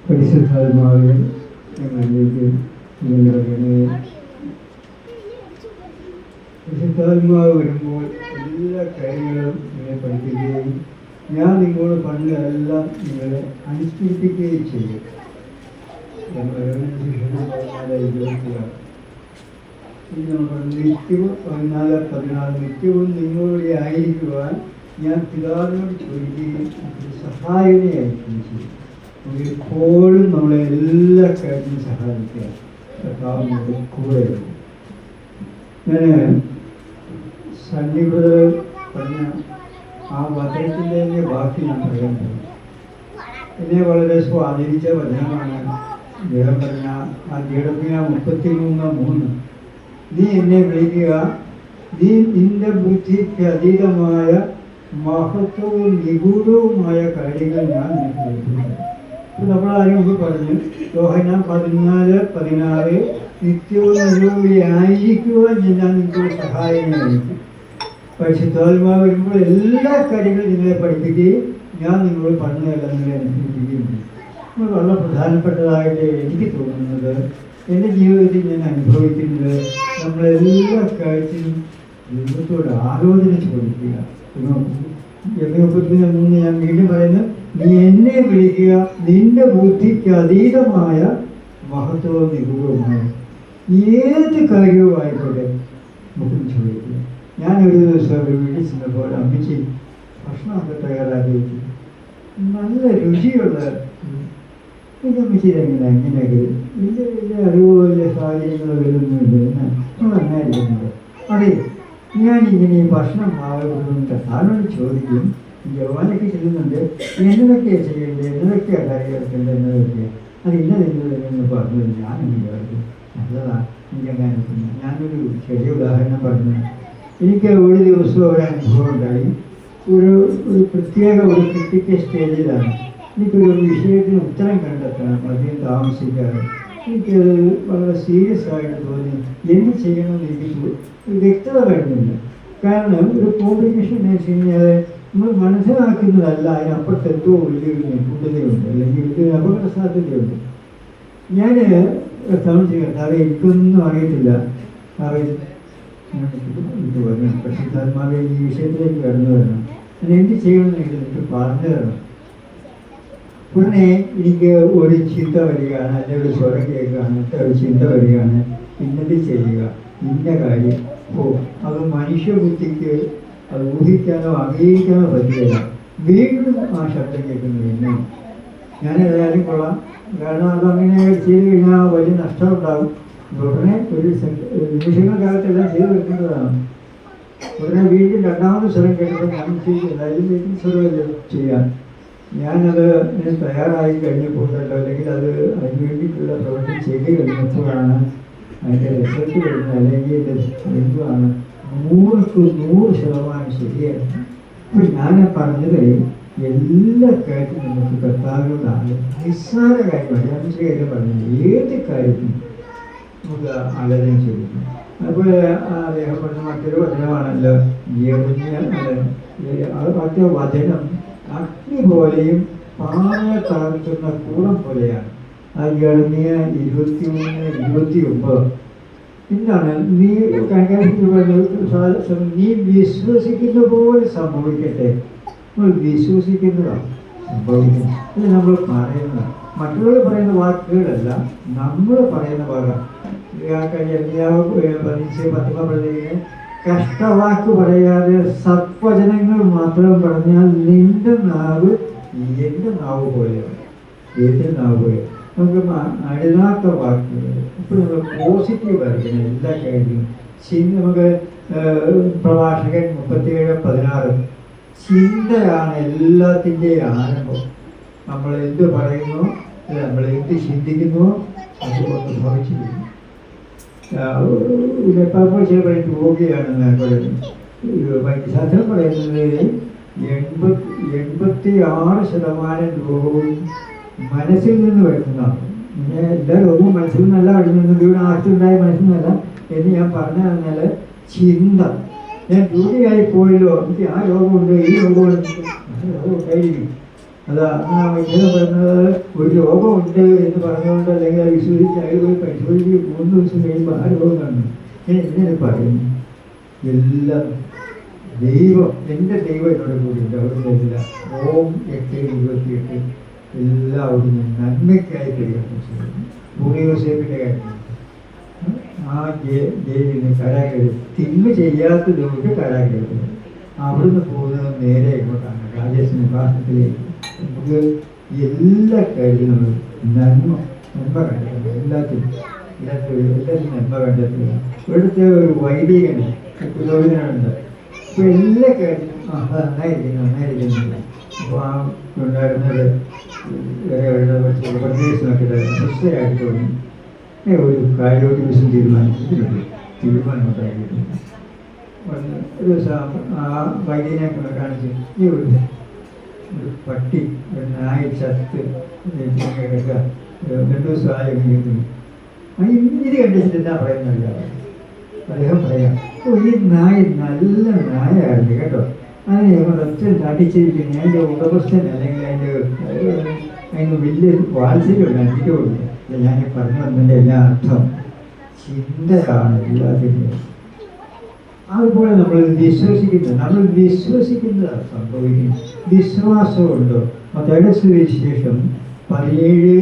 പരിശുദ്ധാത്മാവിൽ ഞങ്ങളിലേക്ക് പരിശുദ്ധാത്മാവ് വരുമ്പോൾ എല്ലാ കാര്യങ്ങളും നിങ്ങളെ പഠിപ്പിക്കുകയും ഞാൻ നിങ്ങളോട് പണ്ടെല്ലാം നിങ്ങളെ അനുസ്മരിപ്പിക്കുകയും ചെയ്യും. നിത്യവും 14-16 നിത്യവും നിങ്ങളോട് ആയിരിക്കുവാൻ ഞാൻ പിതാവിനോട് ചോദിക്കുകയും സഹായനെ അയക്കുകയും ചെയ്യും. എപ്പോഴും നമ്മളെ എല്ലാ കാര്യത്തിലും സഹായിക്കുക. കർത്താവിനോട് കൂടെയുണ്ട്. ഞാൻ സന്നിഹിതർ പറഞ്ഞ ആ വചനത്തിൻ്റെ ബാക്കി ഞാൻ പറയാൻ പോകും. എന്നെ വളരെ സ്വാധീനിച്ച വചനമാണ് അദ്ദേഹം പറഞ്ഞ ആ ജഡമിയ 33:3. നീ എന്നെ വിളിക്കുക, നീ നിന്റെ ബുദ്ധിക്ക് അതീതമായ മഹത്വവും നിഗൂഢവുമായ കാര്യങ്ങൾ ഞാൻ നിനക്ക് വിളിക്കുന്നു. നമ്മളാരും പറഞ്ഞു യോഹന്നാൻ 14:16 നിത്യവും നിലവിളി ആയിരിക്കുവാൻ ഞാൻ നിങ്ങൾക്ക് സഹായമായിരിക്കും. പരിശുദ്ധാത്മാവ് വരുമ്പോൾ എല്ലാ കാര്യങ്ങളും നിങ്ങളെ പഠിപ്പിക്കുകയും ഞാൻ നിങ്ങളോട് പറഞ്ഞതെല്ലാം നിങ്ങളെ അനുസരിപ്പിക്കുകയും ചെയ്യും. നമ്മൾ വളരെ പ്രധാനപ്പെട്ടതായിട്ട് എനിക്ക് തോന്നുന്നത് എൻ്റെ ജീവിതത്തിൽ ഞാൻ അനുഭവിക്കുന്നത് നമ്മളെല്ലാ കാര്യത്തിലും ദൈവത്തോട് ആലോചന ചോദിക്കുക. 3 ഞാൻ വീണ്ടും പറയുന്നത്, നീ എന്നെ വിളിക്കുക, നിന്റെ ബുദ്ധിക്ക് അതീതമായ മഹത്വവും നിഗൂഢവുമായ ഏത് കാര്യവും ആയിക്കോട്ടെ നമുക്ക് ചോദിക്കുക. ഞാനൊരു ദിവസം ഒരു വീട്ടിൽ ചെന്നപ്പോൾ അമ്മച്ചി ഭക്ഷണമൊക്കെ തയ്യാറാക്കി വെച്ചു. നല്ല രുചിയുള്ള അമ്മച്ചി എങ്ങനെയൊക്കെ വലിയ അറിവുപോലെ സാഹചര്യങ്ങളോ വരുന്നില്ല നന്നായിരിക്കുന്നത്. അതെ, ഞാനിങ്ങനെ ഈ ഭക്ഷണം ആകുന്നുണ്ട് ആരോട് ചോദിക്കും. യവാനൊക്കെ ചെല്ലുന്നുണ്ട്, എന്നതൊക്കെയാണ് ചെയ്യേണ്ടത്, എന്നതൊക്കെയാണ് കറി വെക്കേണ്ടത്, എന്നതൊക്കെയാണ് അത് ഇന്നതെന്ന് പറഞ്ഞത് ഞാനെന്ന് വിചാരിക്കും. നല്ലതാണ് എനിക്കങ്ങനെ. ഞാനൊരു ചെറിയ ഉദാഹരണം പറഞ്ഞു. എനിക്ക് ഒരു ദിവസം ഒരു അനുഭവം ഉണ്ടായി. ഒരു പ്രത്യേക ഒരു ക്രിട്ടിക്കൽ സ്റ്റേജിലാണ്. എനിക്കൊരു വിഷയത്തിന് ഉത്തരം കണ്ടെത്തണം, അധികം താമസിക്കാതെ. എനിക്കത് വളരെ സീരിയസ് ആയിട്ട് തോന്നി. എന്ത് ചെയ്യണമെന്ന് എനിക്ക് വ്യക്തത വരുന്നില്ല. കാരണം ഒരു കോംപ്ലിക്കേഷൻ എന്ന് വെച്ച് കഴിഞ്ഞാൽ നമ്മൾ മനസ്സിലാക്കുന്നതല്ല, അതിനപ്പുറത്ത് എന്തോ വലിയ നിപുണതയുണ്ട്, അല്ലെങ്കിൽ ഇത് അപകട സാധ്യതയുണ്ട്. ഞാൻ കർത്താവ് എനിക്കൊന്നും അറിയത്തില്ല. ഇത് പറഞ്ഞു പരിശുദ്ധാത്മാവെ ഈ വിഷയത്തിലേക്ക് കടന്നു വരണം, അത് എന്ത് ചെയ്യണമെന്ന് എനിക്ക് പറഞ്ഞു തരണം. ഉടനെ എനിക്ക് ഒരു ചിന്ത വരികയാണ്, അല്ലെങ്കിൽ ഒരു സ്വരം കേൾക്കുകയാണ്, ഒരു ചിന്ത വരികയാണ്, ഇന്നത് ചെയ്യുക, ഇന്ന കാര്യം. അത് മനുഷ്യബുദ്ധിക്ക് അത് ഊഹിക്കാനോ അംഗീകരിക്കാനോ പറ്റില്ല. വീണ്ടും ആ ശബ്ദം കേൾക്കുന്നത് എന്നെ. ഞാനേതായാലും കൊള്ളാം, കാരണം അതങ്ങനെ ചെയ്ത് കഴിഞ്ഞാൽ വലിയ നഷ്ടമുണ്ടാകും. ഉടനെ ഒരു നിമിഷങ്ങൾക്കകത്തെല്ലാം ചെയ്ത് വെക്കുന്നതാണ്. ഉടനെ വീണ്ടും രണ്ടാമത് സ്വരം കേട്ടപ്പോൾ ഞാൻ എന്തായാലും വീണ്ടും സ്വരമല്ലേ ചെയ്യാം. ഞാനത് തയ്യാറായി കഴിഞ്ഞപ്പോഴല്ലോ, അല്ലെങ്കിൽ അതിന് വേണ്ടിയിട്ടുള്ള പ്രവൃത്തി ചെയ്ത് കഴിഞ്ഞപ്പോഴാണ് അതിൻ്റെ റിസൾട്ട് വരുന്നത്, അല്ലെങ്കിൽ എന്തുവാണ് 100% ശരിയാണ്. അപ്പം ഞാൻ പറഞ്ഞത് എല്ലാ കാര്യത്തിലും നമുക്ക് കർത്താവിനോടാണ്. നിസ്സാര കാര്യമാണ്, ഞാൻ കാര്യം പറഞ്ഞത് ഏത് കാര്യത്തിനും നമുക്ക് ആലോചന ചെയ്യും. അതുപോലെ അദ്ദേഹം പറഞ്ഞ മറ്റൊരു വചനമാണല്ലോ മറ്റേ വചനം അഗ്നി പോലെയും പാറ താഴ്ത്തുന്ന കൂടം പോലെയാണ്. ആ യർമ്മിയ 23:29 എന്താണ്? നീ നീ വിശ്വസിക്കുന്ന പോലെ സംഭവിക്കട്ടെ. നമ്മൾ വിശ്വസിക്കുന്നതാണ് സംഭവിക്കുന്നത്. ഇത് നമ്മൾ പറയുന്നത്, മറ്റുള്ളവർ പറയുന്ന വാക്കുകളല്ല, നമ്മൾ പറയുന്ന വാക്കാണ്. കഷ്ടവാക്ക് പറയാതെ സത്വചനങ്ങൾ മാത്രം പറഞ്ഞാൽ നിന്റെ നാവ് എൻ്റെ നാവ് പോലെയാണ്, എൻ്റെ നാവ് പോലെ. നമുക്ക് അഴുതാത്ത വാക്കുകൾ ഇപ്പോൾ നമ്മൾ പോസിറ്റീവ് ആയിരിക്കണം എല്ലാ കാര്യവും. നമുക്ക് പ്രഭാഷകൻ 37:16 ചിന്തയാണ് എല്ലാത്തിൻ്റെയും ആരംഭം. നമ്മൾ എന്ത് പറയുന്നു, നമ്മൾ എന്ത് ചിന്തിക്കുന്നു, അതുകൊണ്ട് ഭവിച്ചിരിക്കുന്നു. രോഗിയാണെന്ന് പറയുന്നത് വൈദ്യശാസ്ത്രം പറയുന്നത് 86% രോഗവും മനസ്സിൽ നിന്ന് വരുന്നതാണ്. എല്ലാ രോഗവും മനസ്സിൽ നിന്നല്ല വരുന്നത്, ഇവിടെ ആർക്കുണ്ടായ മനസ്സിൽ നിന്നല്ല എന്ന് ഞാൻ പറഞ്ഞു. പറഞ്ഞാൽ ചിന്ത ഞാൻ ജോലിയായി പോയല്ലോ, എനിക്ക് ആ രോഗമുണ്ട്, ഈ രോഗമുണ്ട്. രോഗം ഉണ്ടായിരിക്കും. അത് അങ്ങനെ വൈദ്യുതി പറയുന്നത് ഒരു രോഗമുണ്ട് എന്ന് പറഞ്ഞുകൊണ്ട് അല്ലെങ്കിൽ അത് വിശ്വസിച്ച് അയാൾ പോയി പരിശോധിച്ച് 3 ദിവസം കഴിയുമ്പോൾ ആ രോഗം കാണുന്നു. ഞാൻ ഇങ്ങനെ പറയുന്നു, എല്ലാം ദൈവം, എൻ്റെ ദൈവം എന്നോട് കൂടിയുണ്ട്. അവിടെ ഇല്ല ഓം 8:28 എല്ലാവരും നന്മയ്ക്കായി കഴിയാൻ ഭൂമിയോസേഫിൻ്റെ കാര്യം. ആ ജയിലിൽ നിന്ന് കാരാഗ്രഹം തിന്മ ചെയ്യാത്തതുകൊണ്ട് കാരാഗ്രഹത്തിൽ അവിടുന്ന് പോകുന്നത് നേരെ ഇങ്ങോട്ടാണ് രാജേഷ് നിവാസത്തിലേക്ക്. നമുക്ക് എല്ലാ കാര്യങ്ങളും നന്മ കണ്ടെത്തുക, എല്ലാത്തിനും നന്മ കണ്ടെത്തുക. ഇവിടുത്തെ ഒരു വൈദികന് പുരോഹിതനുണ്ട്. ഇപ്പോൾ എല്ലാ കാര്യത്തിലും നന്നായിരിക്കുന്നു. അപ്പോൾ ആ ഉണ്ടായിരുന്നത് പ്രദേശമൊക്കെ അസ്വസ്ഥയായിട്ട് തോന്നി. ഒരു കാര്യമായിട്ട് ദിവസം തീരുമാനമുണ്ടാക്കിയിട്ടുണ്ട്. ഒരു ദിവസം ആ വൈദ്യനെ കാണിച്ച് ഈ ഒരു പട്ടി നായി ചത്ത് കിടക്കുക 2 ദിവസമായ ഇത് കണ്ടിട്ട് എന്താ പറയുന്നില്ല. അദ്ദേഹം പറയാം, ഈ നായ നല്ല നായായിരുന്നു കേട്ടോ, അതിനെ ഒറ്റ തട്ടിച്ചിരിക്കുന്നു. അതിൻ്റെ ഉടമസ്ഥൻ അല്ലെങ്കിൽ അതിന് വലിയ വാത്സല്യമുണ്ട്. എനിക്ക് കൊടുക്കുക. ഞാൻ പറഞ്ഞു വന്നതിൻ്റെ എല്ലാ അർത്ഥം ചിന്തയാണ് എല്ലാത്തിൻ്റെയും. അതുപോലെ നമ്മൾ വിശ്വസിക്കുന്നത് സംഭവിക്കും. വിശ്വാസമുണ്ടോ? മത്തായിയുടെ സുവിശേഷം 17:20.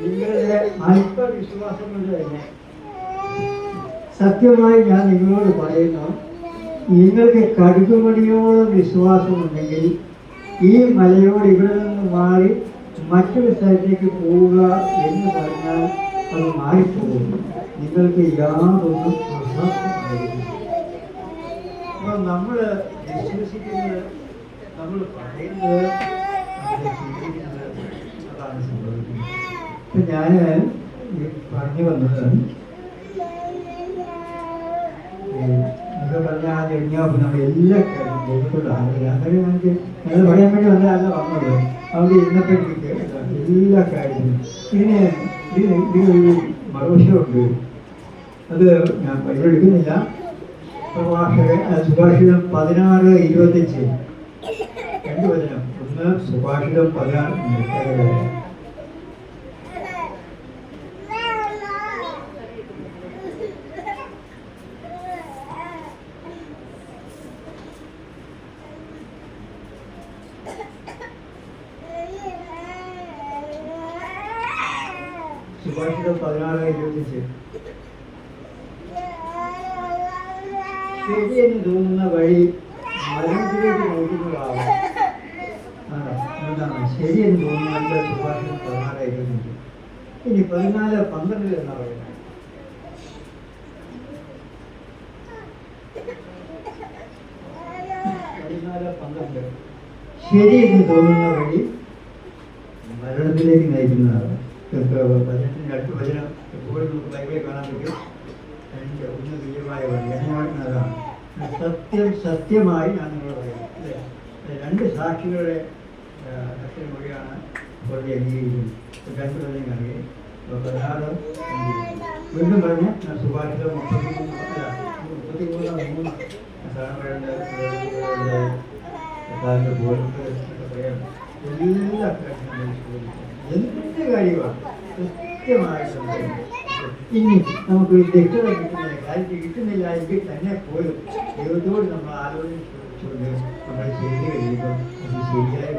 നിങ്ങളുടെ അല്പവിശ്വാസം കൊണ്ട് തന്നെ സത്യമായി ഞാൻ നിങ്ങളോട് പറയുന്നു, നിങ്ങൾക്ക് കടുകുമണിയോളം വിശ്വാസമുണ്ടെങ്കിൽ ഈ മലയോട് ഇവിടെ നിന്ന് മാറി മറ്റൊരു സ്ഥലത്തേക്ക് പോവുക എന്ന് പറഞ്ഞാൽ അത് മാറിപ്പോകും. നിങ്ങൾക്ക് യാതൊന്നും അസാധ്യമായിരിക്കും. അപ്പോൾ നമ്മൾ വിശ്വസിക്കുന്നത്, നമ്മൾ പറയുന്നത്, അതാണ് സംഭവിക്കുന്നത്. ഇപ്പം ഞാൻ പറഞ്ഞു വന്നത് പറഞ്ഞ ആ കഴിഞ്ഞപ്പോൾ നമ്മൾ എല്ലാ കാര്യവും ദൈവത്തോട് ആഗ്രഹിക്കുക. അങ്ങനെ ഞങ്ങൾക്ക് ഞങ്ങൾ പറയാൻ വേണ്ടി വന്നതല്ല വന്നത്. അവിടെ ഇരുന്നപ്പോഴത്തേക്ക് എല്ലാ കാര്യവും ഇതിനൊരു മറുവശമുണ്ട്. അത് ഞാൻ പരിഗണിക്കുന്നില്ല. സുഭാഷിതം 16:25 2 വചനം. ഒന്ന് സുഭാഷിതം 16. സുഭാഷിതം 16:25. ശരിയെന്ന് തോന്നുന്ന വഴി മരണത്തിലേക്ക് നോക്കുന്നതാവും. എന്താണ് ശരിയെന്ന് തോന്നുന്നത്? സുഭാഷിതം 16:25. ഇനി 14:12 എന്നാ പറയുന്നത്. 14:12 ശരിയെന്ന് തോന്നുന്ന വഴി മരണത്തിലേക്ക് നയിക്കുന്നതാണ്. 18 അടുത്ത വചനം എപ്പോഴും നമുക്ക് ബൈബിളിൽ കാണാൻ പറ്റും. ഒന്ന് തുല്യമായ വചനമാക്കുന്നതാണ്. സത്യം സത്യമായി ഞാൻ നിങ്ങളോട് പറയുന്നത്. 2 സാക്ഷികളുടെ സത്യമൊഴിയാണ് കോടതി അംഗീകരിക്കുന്നത്. 2 വചനം കാണിക്കുക. 16 വീണ്ടും പറഞ്ഞ സുഭാഷിതം 33 പറയാം. എല്ലാ എന്ത് കാര്യമാണ് കൃത്യമായി സംഭവിക്കുന്നത്. ഇനി നമുക്ക് വ്യക്തത കിട്ടുന്നില്ല, കാര്യത്തിൽ കിട്ടുന്നില്ല എങ്കിൽ തന്നെ പോലും ദൈവത്തോട് നമ്മൾ ആലോചിച്ചുകൊണ്ട് നമ്മൾ ചെയ്ത് കഴിയുമ്പോൾ അത് ശരിയായി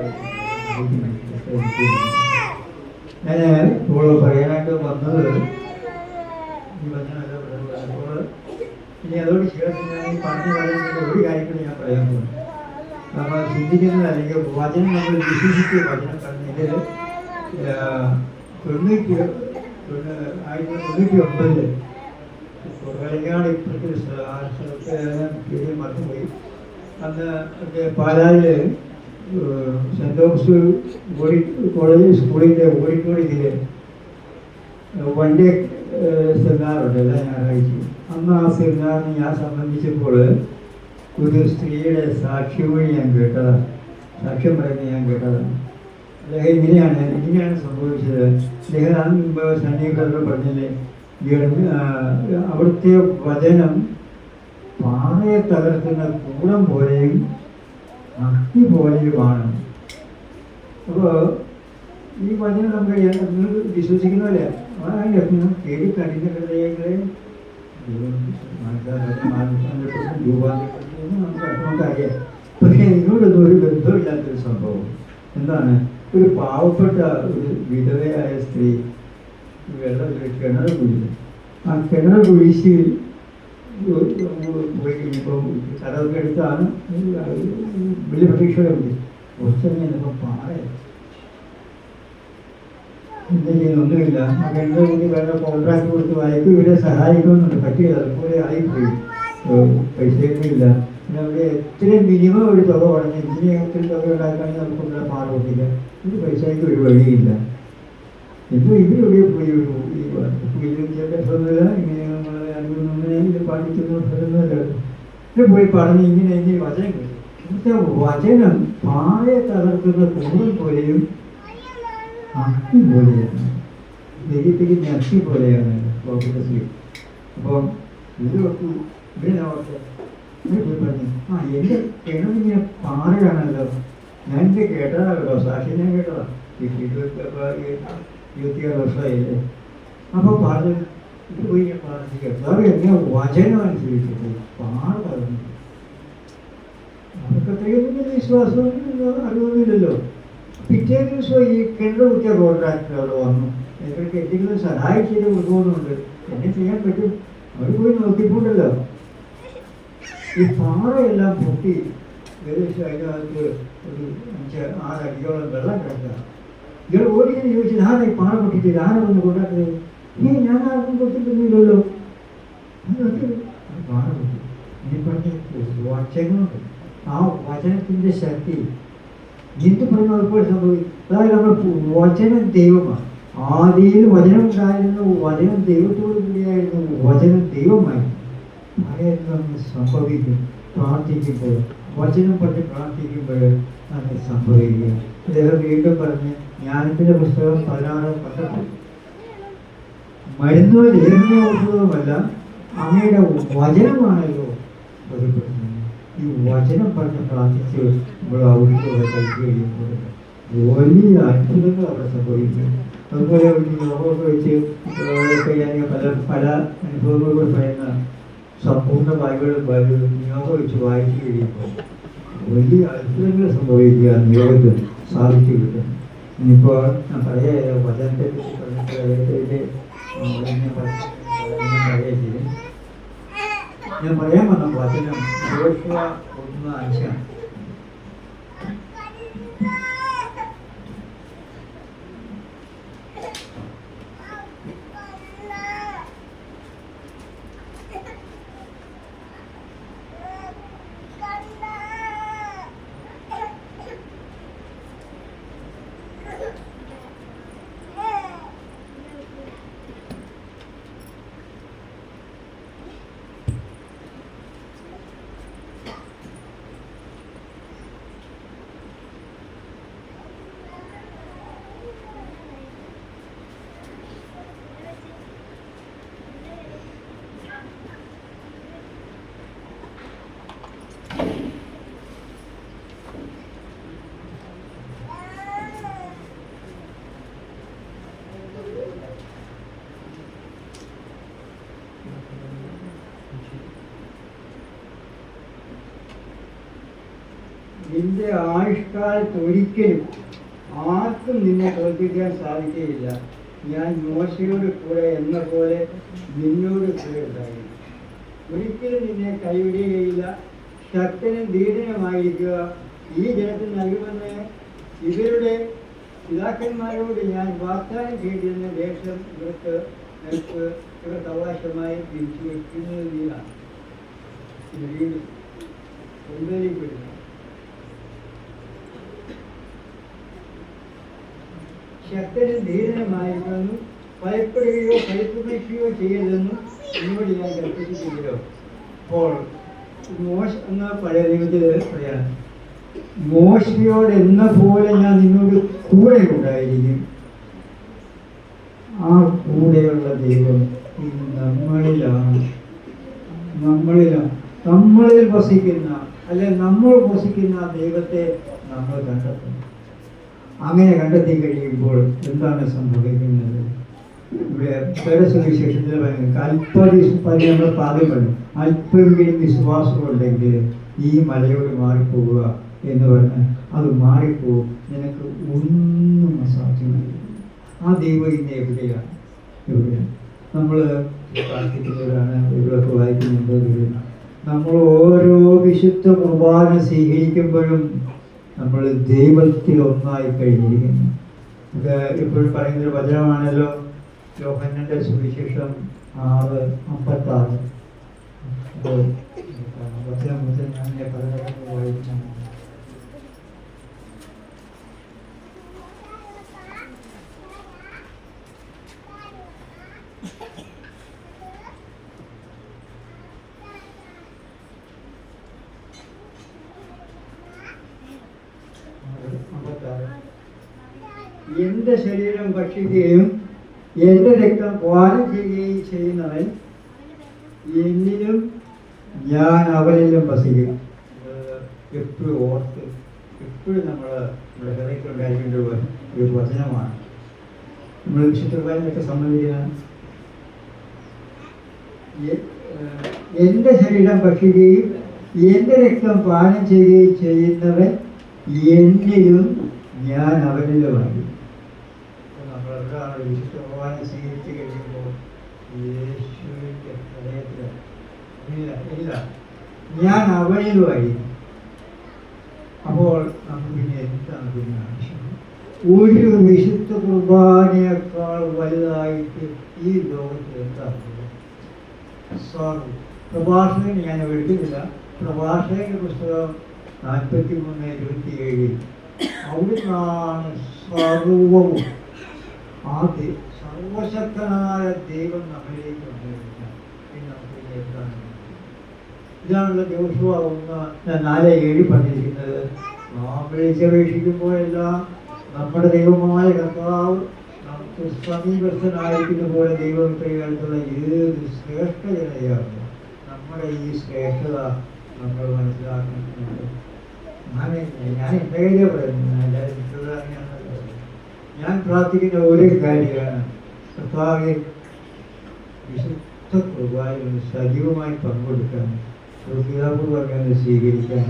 ഞാൻ ഇപ്പോൾ പറയാനായിട്ട് വന്നത് ഈ വചനമല്ല. അപ്പോൾ ഇനി അതോട് ചേർത്ത് ഞാൻ ഈ പറഞ്ഞു പറയുന്നത് ഒരു കാര്യത്തിൽ ഞാൻ പറയാൻ പോകുന്നു. നമ്മൾ ചിന്തിക്കുന്നത് അല്ലെങ്കിൽ വചനം നമ്മൾ വിശ്വസിച്ച് വചനം പറഞ്ഞതിൽ തൊണ്ണൂറ്റി 1999 കളിക്കാട് ഇപ്പോഴത്തെ സ്ഥലത്തെ പേര് മറന്നുപോയി. അന്ന് പാലായിൽ സെൻറ് തോമസ് കോളേജ് സ്കൂളിൻ്റെ ഓഡിറ്റോറിയത്തിൽ വൺ ഡേ സെമിനാറുണ്ട് എല്ലാ ഞായറാഴ്ചയും. അന്ന് ആ സെമിനാറിന് ഞാൻ സംബന്ധിച്ചപ്പോൾ ഒരു സ്ത്രീയുടെ സാക്ഷ്യമൊഴി ഞാൻ കേട്ടതാണ്, സാക്ഷ്യം പറയുന്നത് ഞാൻ കേട്ടതാണ്. അദ്ദേഹം ഇങ്ങനെയാണ് സംഭവിച്ചത്. അദ്ദേഹം സൈനികരോട് പറഞ്ഞില്ലേ, അവിടുത്തെ വചനം പാറയെ തകർക്കുന്ന കൂടം പോലെയും അഗ്നി പോലെയുമാണ്. അപ്പോൾ ഈ വചനം നമ്മൾ വിശ്വസിക്കുന്നതല്ലേ, കേടി കഠിന ഹൃദയങ്ങളെ നമുക്കറിയാം. പക്ഷേ ഇതിനോടൊന്നും ഒരു ബന്ധമില്ലാത്തൊരു സംഭവം എന്താണ്? ഒരു പാവപ്പെട്ട ഒരു വിധവയായ സ്ത്രീ കിണർ കുഴിച്ചു. ആ കിണർ കുഴിച്ച് പോയി കഴിഞ്ഞപ്പോൾ കടമൊക്കെ എടുത്താണ് വലിയ പ്രതീക്ഷകളുണ്ട്. കുറച്ചൊക്കെ ചെന്നപ്പോൾ പാറ എന്താ ചെയ്യുന്നൊന്നുമില്ല. ആ കിണർ കുഞ്ഞ് വേറെ കോൺട്രാക്ട് കൊടുത്ത് വായിക്കും, ഇവരെ സഹായിക്കുന്നുണ്ട്, പറ്റിയത് അതുപോലെ ആയിപ്പോയി. പൈസയൊന്നുമില്ല. പിന്നെ അവിടെ എത്രയും മിനിമം ഒരു തുക പറഞ്ഞ് ഇത്രയും തുക ഉണ്ടാക്കുകയാണെങ്കിൽ നമുക്കൊന്നും പാറ പൊട്ടില്ല. ഒരു പൈസയ്ക്ക് ഒരു വഴിയില്ല. ഇപ്പോൾ ഇവരെവിടെ പോയി ഫലമൊന്നുമില്ല, ഇങ്ങനെ ഇത് പാടിക്കുന്ന ഫലമൊന്നുമില്ല. ഇത് പോയി പറഞ്ഞ് ഇങ്ങനെ വചനം കിട്ടും. ഇവിടുത്തെ വചനം പാറയെ തകർക്കുന്ന കൂടൽ പോലെയും അഗ്നി പോലെയാണ്, ദരിദ്രത്തിന് അഗ്നി പോലെയാണ് ശ്രീ. അപ്പം ഇതൊക്കെ ഇവരെന്നോട്ടെ ഇവരെ പോയി പറഞ്ഞു, എൻ്റെ കിണറിങ്ങനെ പാറയാണല്ലോ, ഞാൻ എൻ്റെ കേട്ടതാണ് കേട്ടോ, സാക്ഷി ഞാൻ കേട്ടതാണ്, 26 വർഷമായില്ലേ. അപ്പോൾ പറഞ്ഞു ഇത് പോയി ഞാൻ പ്രാർത്ഥിക്കാം, എങ്ങനെ വചനം അനുസരിച്ചിട്ട് പാറ തകർന്നു. അവർക്ക് അത്രയൊന്നും വിശ്വാസമൊന്നും അറിവൊന്നുമില്ലല്ലോ. പിറ്റേ ദിവസം ഈ കിണർ കുത്തിയ കോൺട്രാക്ടർ അവിടെ വന്നു. ഇവർക്ക് എന്തെങ്കിലും സഹായം ചെയ്ത് കൊടുക്കുന്നുണ്ട്, എന്നെ ചെയ്യാൻ പറ്റും. അവർ പോയി നോക്കിപ്പോണ്ടല്ലോ, ഈ പാറയെല്ലാം പൊട്ടി ഏകദേശം അതിനകത്ത് ഒരു 5-6 അടിയോളം വെള്ളം കിടക്കുക. ഇയാൾ ഓടിക്കാൻ ചോദിച്ചത് ആരാ ഈ പാറ പൊട്ടിച്ചത്, ആരാ വന്ന് കൊണ്ടാക്കുന്നത്? ഞാൻ ആർക്കും കൊടുത്തിട്ടൊന്നുമില്ലല്ലോ. പാറ പൊട്ടി. ഇനി പറഞ്ഞ വചനമുണ്ട്, ആ വചനത്തിൻ്റെ ശക്തി എന്ത് പറഞ്ഞു അതുപോലെ സംഭവിക്കും. അതായത് നമ്മൾ വചനം ദൈവമാണ്. ആദിയിൽ വചനം ഉണ്ടായിരുന്നു, വചനം ദൈവത്തോടു കൂടിയായിരുന്നു, വചനം ദൈവമായി. അതായത് നമ്മൾ സംഭവിക്കും. പ്രാർത്ഥിക്കുമ്പോൾ വചനം പറഞ്ഞ് പ്രാർത്ഥിക്കുമ്പോൾ അത് സംഭവിക്കുക. അദ്ദേഹം വീണ്ടും പറഞ്ഞ് ജ്ഞാനത്തിൻ്റെ പുസ്തകം 16:12 മരുന്നോ ലേഖന പുസ്തകമല്ല, അങ്ങയുടെ വചനമാണല്ലോ ബോധ്യപ്പെടുന്നത്. ഈ വചനം പറഞ്ഞ് പ്രാർത്ഥിച്ച് നമ്മൾ ഔഷധമൊക്കെ കഴിച്ചു കഴിയുമ്പോൾ വലിയ അത്ഭുതങ്ങൾ അവിടെ സംഭവിക്കും. അതുപോലെ യോഗമൊക്കെ വെച്ച് കഴിയാൻ പല അനുഭവങ്ങളോട് പറയുന്ന സമ്പൂർണ്ണ ബൈബിൾ യോഗ വെച്ച് വായിച്ചു കഴിയുമ്പോൾ വലിയ അത്ഭുതങ്ങൾ സംഭവിക്കുക യോഗത്തിൽ സാധിച്ചു കിട്ടും. ഇനിയിപ്പോൾ ഞാൻ പറയാ വചനത്തെ കുറിച്ച് പറഞ്ഞിട്ട് ഞാൻ പറയാൻ വന്ന വചനം യോശുവ 1:5. നിന്റെ ആയുഷ്കാലത്ത് ഒരിക്കലും ആർക്കും നിന്നെ തോൽപ്പിക്കാൻ സാധിക്കുകയില്ല. ഞാൻ മോശയോട് കൂടെ എന്ന പോലെ നിന്നോട് കൂടെ ഉണ്ടായിരുന്നു. ഒരിക്കലും നിന്നെ കൈവിടുകയില്ല. ശക്തനും ധീരനുമായിരിക്കുക. ഈ ജനത്തിന് നൽകുമെന്ന് ഇവരുടെ പിതാക്കന്മാരോട് ഞാൻ വാഗ്ദാനം ചെയ്തിരുന്ന ദേശം നിനക്ക് ഇവർക്ക് അവകാശമായി തിരിച്ചു വയ്ക്കുന്നതിനാണ് കൊണ്ടുവരിപ്പെടുന്നത്. ശക്തനും ധീരനുമായിരുന്നു, ഭയപ്പെടുകയോ ഭയപ്പെടുകയോ ചെയ്യരുതെന്നും എന്നോട് ഞാൻ കൽപ്പിച്ചിട്ടില്ലയോ. അപ്പോൾ മോശ എന്ന പഴയ ദൈവത്തിൽ പറയാം, മോശയോട് എന്ന പോലെ ഞാൻ നിന്നോട് കൂടെ ഉണ്ടായിരിക്കും. ആ കൂടെയുള്ള ദൈവം ഇന്ന് നമ്മളിൽ വസിക്കുന്ന, അല്ലെ നമ്മൾ വസിക്കുന്ന ദൈവത്തെ നമ്മൾ കണ്ടെത്തും. അങ്ങനെ കണ്ടെത്തി കഴിയുമ്പോൾ എന്താണ് സംഭവിക്കുന്നത്? ഇവിടെ സുവിശേഷത്തിൽ നമ്മൾ പാതി പറഞ്ഞു, അല്പമെങ്കിലും വിശ്വാസമുണ്ടെങ്കിൽ ഈ മലയോട് മാറിപ്പോവുക എന്ന് പറഞ്ഞാൽ അത് മാറിപ്പോവും, നിനക്ക് ഒന്നും അസാധ്യമായി. ആ ദൈവം ഇന്ന് എവിടെയാണ്? നമ്മൾ പ്രാർത്ഥിക്കുന്നവരാണ്, ഇവിടെയൊക്കെ വായിക്കുന്നുണ്ട്. നമ്മൾ ഓരോ വിശുദ്ധ കുർബാന സ്വീകരിക്കുമ്പോഴും നമ്മൾ ദൈവത്തിൽ ഒന്നായി കഴിഞ്ഞിരിക്കുന്നു. ഇത് ഇപ്പോഴും പറയുന്നൊരു വചനമാണല്ലോ, യോഹന്നാന്റെ സുവിശേഷം 6:56. വചനം ഞാൻ പലതരം വായിക്കുന്നു. എന്റെ ശരീരം ഭക്ഷിക്കുകയും എന്റെ രക്തം പാനം ചെയ്യുകയും ചെയ്യുന്നവൻ എന്നിലും ഞാൻ അവനിലും വസിക്കും. എപ്പോഴും ഓർത്ത് എപ്പോഴും നമ്മുടെ ഹൃദയത്തിലുണ്ടായിരിക്കേണ്ട ഒരു വചനമാണ്. നമ്മൾ വിശുദ്ധ കുർബാനയൊക്കെ സംബന്ധിക്കുന്ന എന്റെ ശരീരം ഭക്ഷിക്കുകയും എന്റെ രക്തം പാനം ചെയ്യുകയും ചെയ്യുന്നവൻ എന്നിലും ഞാൻ അവനിലുമായി. നമ്മളെവിടെയാണ് വിശുദ്ധ കുർബാന സ്വീകരിച്ച് കഴിയുമ്പോൾ യേശുവിൻ്റെ ഹൃദയത്തിൽ ഇല്ല ഞാൻ അവനിലുമായി. അപ്പോൾ നമുക്ക് പിന്നെ എന്താണ് പിന്നെ ആവശ്യം? ഒരു വിശുദ്ധ കുർബാനയേക്കാൾ വലുതായിട്ട് ഈ ലോകത്തിൽ എന്താണ്? പ്രഭാഷകൻ ഞാൻ എടുക്കുന്നില്ല. പ്രഭാഷകന്റെ പുസ്തകം 43:27 അവിടുന്നാണ് സർവവും. ആദ്യം സർവശക്തനായ ദൈവം നമ്മളിലേക്ക് വന്നിരിക്കാം. പിന്നെ നമുക്ക് എന്താണ്? ഇതാണല്ലോ യോശുവ 1:4-7 പറഞ്ഞിരിക്കുന്നത്. നാം വിളിച്ചപേക്ഷിക്കുമ്പോഴെല്ലാം നമ്മുടെ ദൈവമായ കർത്താവ് നമുക്ക് സമീപസ്ഥനായിരിക്കുന്ന പോലെ ദൈവം ഇത്രയായിട്ടുള്ള ഏത് ശ്രേഷ്ഠ ജനതയാണ്. നമ്മുടെ ഈ ശ്രേഷ്ഠത നമ്മൾ മനസ്സിലാക്കുന്നുണ്ട്. ഞാൻ എൻ്റെ കയ്യിലേ പറയുന്നു, എല്ലാവരും മറ്റുള്ളവരാണെന്നല്ല. ഞാൻ പ്രാർത്ഥിക്കുന്ന ഒരു കാര്യമാണ്, കർത്താവെ വിശുദ്ധ കുർബാനയിൽ സജീവമായി പങ്കെടുക്കാൻ, ഹൃദയപൂർവ്വം സ്വീകരിക്കാൻ,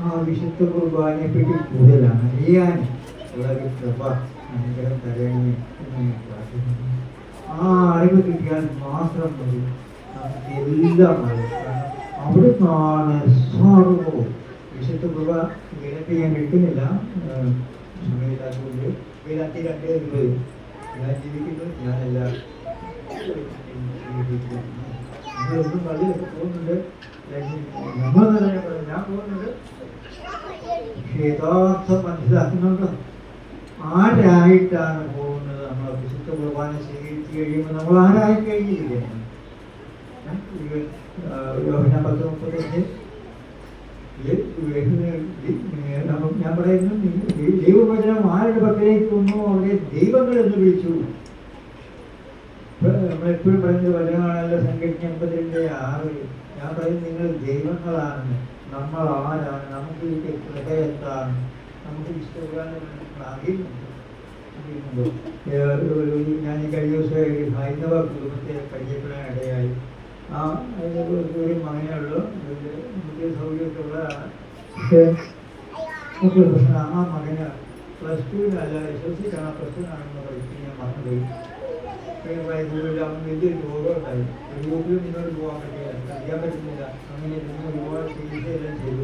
ആ വിശുദ്ധ കുർബാനയെ പറ്റി കൂടുതലാണ് അറിയാൻ ഉള്ളൊരു കൃപ അനുഗ്രഹം തരണമേ എന്ന് ഞാൻ പ്രാർത്ഥിക്കുന്നു. ആ അറിവ് കിട്ടിയാൽ മാത്രം മതി, നമുക്ക് എല്ലാം അറിയാം. അവിടുന്നാണ് സർവവും. വിശുദ്ധ കുർബാന വേലത്തിൽ ഞാൻ എടുക്കുന്നില്ല, സമയത്താക്കൊണ്ട് വേലാത്തി 2:20 ഞാൻ ജീവിക്കുന്നത് ഞാനല്ല. നിങ്ങളൊന്നും പള്ളിയിലൊക്കെ പോകുന്നുണ്ട്, നമ്മൾ ഞാൻ പോകുന്നുണ്ട്. പക്ഷെ യഥാർത്ഥം മനസ്സിലാക്കുന്നുണ്ടോ? ആരായിട്ടാണ് പോകുന്നത്? നമ്മൾ വിശുദ്ധ കുർബാന സ്വീകരിച്ച് കഴിയുമ്പോൾ നമ്മൾ ആരായി കഴിഞ്ഞിരിക്കുകയാണ്. യോഹന്നാൻ 10:35 ഞാൻ പറയുന്നു, ദൈവവചനം ആരുടെ പക്കലേക്ക് വന്നു അവിടെ ദൈവങ്ങൾ എന്ന് വിളിച്ചു. നമ്മളെപ്പോഴും പറയുന്നത് വചനമാണല്ലോ, സംഖ്യ 52:6. ഞാൻ പറയുന്നത് നിങ്ങൾ ദൈവങ്ങളാണ്. നമ്മൾ ആരാണ്? നമുക്ക് ഈ ഹൃദയത്താണ്. നമുക്ക് ഞാൻ ഈ കഴിഞ്ഞ ദിവസം ഹൈന്ദവ കുടുംബത്തെ പരിചയപ്പെടാൻ ഇടയായി. ആ ഒരു മകനേ ഉള്ളൂ, വലിയ സൗകര്യമൊക്കെ ഉള്ളതാണ്. പക്ഷേ പ്രശ്നം, ആ മകന് +2-നല്ല SLC-ക്കാണ്, +2-നാണെന്ന് പഠിച്ച് ഞാൻ മറന്നുപോയി. വലിയൊരു രോഗം ഉണ്ടായി. യൂട്യൂബിൽ മുന്നോട്ട് പോകാൻ പറ്റില്ല, അറിയാൻ പറ്റുന്നില്ല. അങ്ങനെ ഒരുപാട് ചികിത്സയെല്ലാം ചെയ്തു,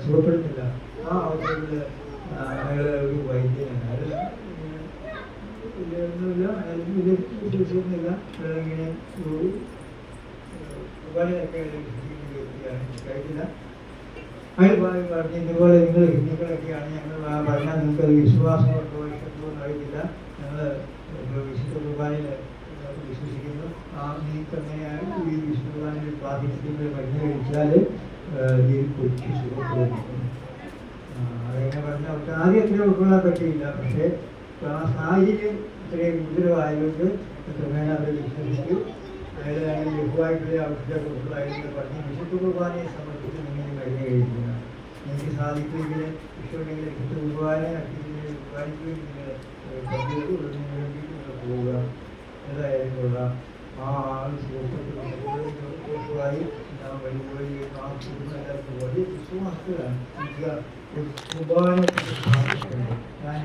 സുഖപ്പെടുന്നില്ല. ആ അവസരത്തിൽ അയാൾ ഒരു വൈദ്യനാണ്. അയാൾ ഒന്നുമില്ല, അയാൾക്ക് വലിയ വിശ്വസിക്കുന്നില്ല. ഇങ്ങനെ ഒരു കുർബാനയൊക്കെ കഴിക്കില്ല. അയാൾ പറഞ്ഞു ഇതുപോലെ നിങ്ങൾ ഹിന്ദുക്കളൊക്കെയാണ്, ഞങ്ങൾ പറഞ്ഞാൽ നിങ്ങൾക്ക് അത് വിശ്വാസമൊക്കെ ഇഷ്ടപ്പെടുമെന്ന് അറിയില്ല. ഞങ്ങൾ വിശുദ്ധ കുർബാനയിൽ വിശ്വസിക്കുന്നു. നിങ്ങൾക്ക് എങ്ങനെയാണ് ഈ വിശുദ്ധ കുർബാനയിൽ പ്രാർത്ഥിക്കുന്നത് മരുന്ന് കഴിച്ചാൽ ഈ കൊച്ചു സുഖപ്പെടുന്നു. അതെങ്ങനെ പറഞ്ഞാൽ അവർക്ക് ആദ്യം അത്ര ഉൾക്കൊള്ളാൻ പറ്റിയില്ല. പക്ഷേ ആ സാഹചര്യം ഇത്രയും ഗുരുതരമായതുകൊണ്ട് ക്രമേണ അത് വിശ്വസിച്ചു. അയാൾ ലഘുവായിട്ടുള്ള ഔഷധ കൊടുക്കുന്നതായിരുന്നു പറഞ്ഞ് വിശുദ്ധ കുർബാനയെ സമർപ്പിച്ച് നിങ്ങൾ മരുന്ന് കഴിക്കുക. എനിക്ക് സാധിക്കുമെങ്കിൽ ഇഷ്ടമുണ്ടെങ്കിൽ വിശുദ്ധ കുർബാനയെ കുർബാനിക്കുകയും നിങ്ങൾ പോവുക. ഏതായാലും കൊള്ളാം. ആ ആൾ സുഖമായി ഞാൻ വഴിപോയി ആ കുടുംബം വലിയ വിശ്വാസത്തിലാണ് കുർബാന ഞാൻ